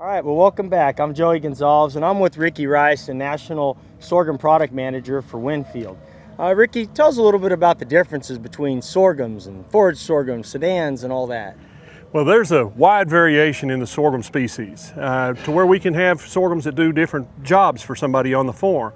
All right, well, welcome back. I'm Joey Gonzalez, and I'm with Ricky Rice, the National Sorghum Product Manager for Winfield. Ricky, tell us a little bit about the differences between sorghums and forage sorghums, sedans, and all that. Well, there's a wide variation in the sorghum species to where we can have sorghums that do different jobs for somebody on the farm.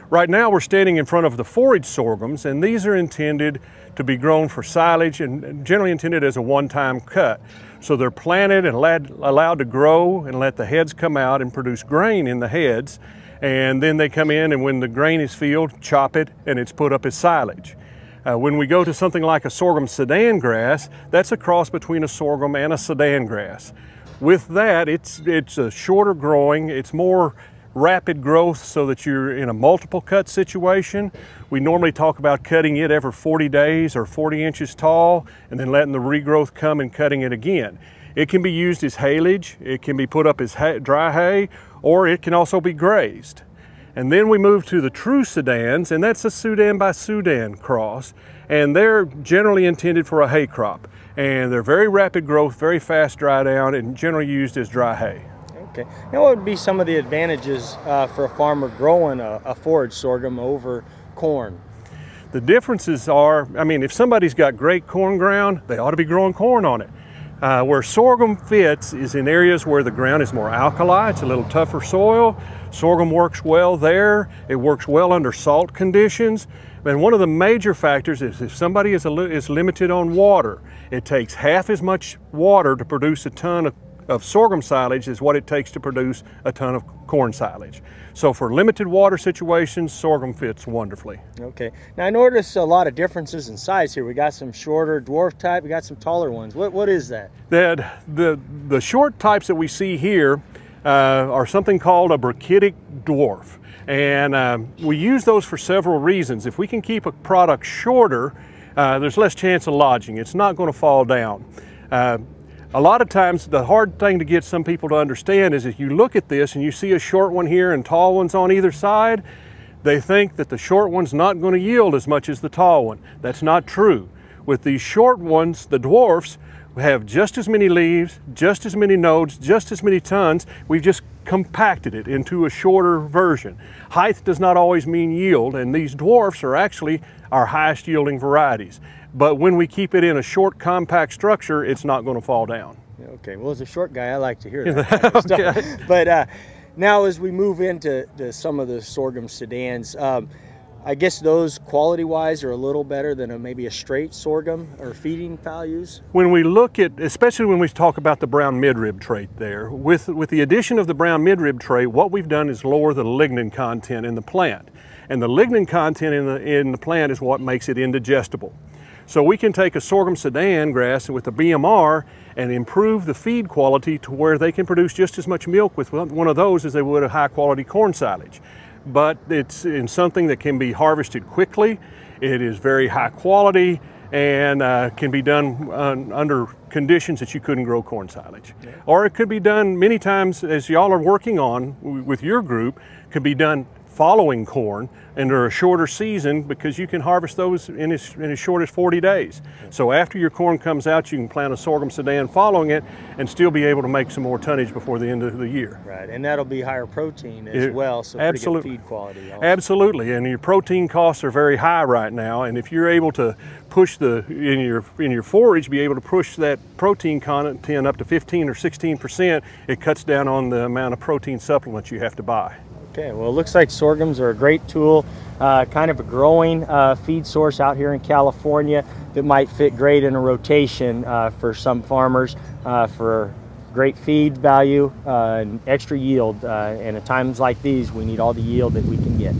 Right now we're standing in front of the forage sorghums, and these are intended to be grown for silage and generally intended as a one-time cut. So they're planted and allowed to grow and let the heads come out and produce grain in the heads, and then they come in, and when the grain is filled, chop it, and it's put up as silage. When we go to something like a sorghum sedan grass, that's a cross between a sorghum and a sedan grass. With that, it's a shorter growing, it's more rapid growth so that you're in a multiple cut situation. We normally talk about cutting it every 40 days or 40 inches tall and then letting the regrowth come and cutting it again. It can be used as haylage, it can be put up as dry hay, or it can also be grazed. And then we move to the true sedans, and that's a Sudan by Sudan cross, and they're generally intended for a hay crop. And they're very rapid growth, very fast dry down, and generally used as dry hay. Okay. Now, what would be some of the advantages for a farmer growing a forage sorghum over corn? The differences are, if somebody's got great corn ground, they ought to be growing corn on it. Where sorghum fits is in areas where the ground is more alkali, it's a little tougher soil. Sorghum works well there, it works well under salt conditions. And one of the major factors is if somebody is limited on water, it takes half as much water to produce a ton of sorghum silage is what it takes to produce a ton of corn silage. So for limited water situations, sorghum fits wonderfully. Okay. Now I notice a lot of differences in size here. We got some shorter dwarf type, we got some taller ones. What is that? The short types that we see here are something called a brachytic dwarf. And we use those for several reasons. If we can keep a product shorter, there's less chance of lodging. It's not going to fall down. A lot of times the hard thing to get some people to understand is if you look at this and you see a short one here and tall ones on either side, they think that the short one's not going to yield as much as the tall one. That's not true. With these short ones, the dwarfs have just as many leaves, just as many nodes, just as many tons. We've just compacted it into a shorter version. Height does not always mean yield, and these dwarfs are actually our highest yielding varieties. But when we keep it in a short, compact structure, it's not going to fall down. Okay, well, as a short guy, I like to hear that kind of stuff. But now as we move into some of the sorghum sedans, I guess those quality-wise are a little better than maybe a straight sorghum or feeding values? When we look at, especially when we talk about the brown midrib trait there, with the addition of the brown midrib trait, what we've done is lower the lignin content in the plant. And the lignin content in the plant is what makes it indigestible. So we can take a sorghum sedan grass with a BMR and improve the feed quality to where they can produce just as much milk with one of those as they would a high quality corn silage. But it's in something that can be harvested quickly, it is very high quality, and can be done under conditions that you couldn't grow corn silage. Yeah. Or it could be done many times, as y'all are working on with your group, could be done following corn under a shorter season because you can harvest those in as short as 40 days. So after your corn comes out, you can plant a sorghum sedan following it and still be able to make some more tonnage before the end of the year. Right, and that'll be higher protein as well, so absolutely. Pretty good feed quality also. Absolutely, and your protein costs are very high right now, and if you're able to push in your forage, be able to push that protein content up to 15 or 16%, it cuts down on the amount of protein supplements you have to buy. Okay, well, it looks like sorghums are a great tool, kind of a growing feed source out here in California that might fit great in a rotation for some farmers for great feed value and extra yield. And at times like these, we need all the yield that we can get.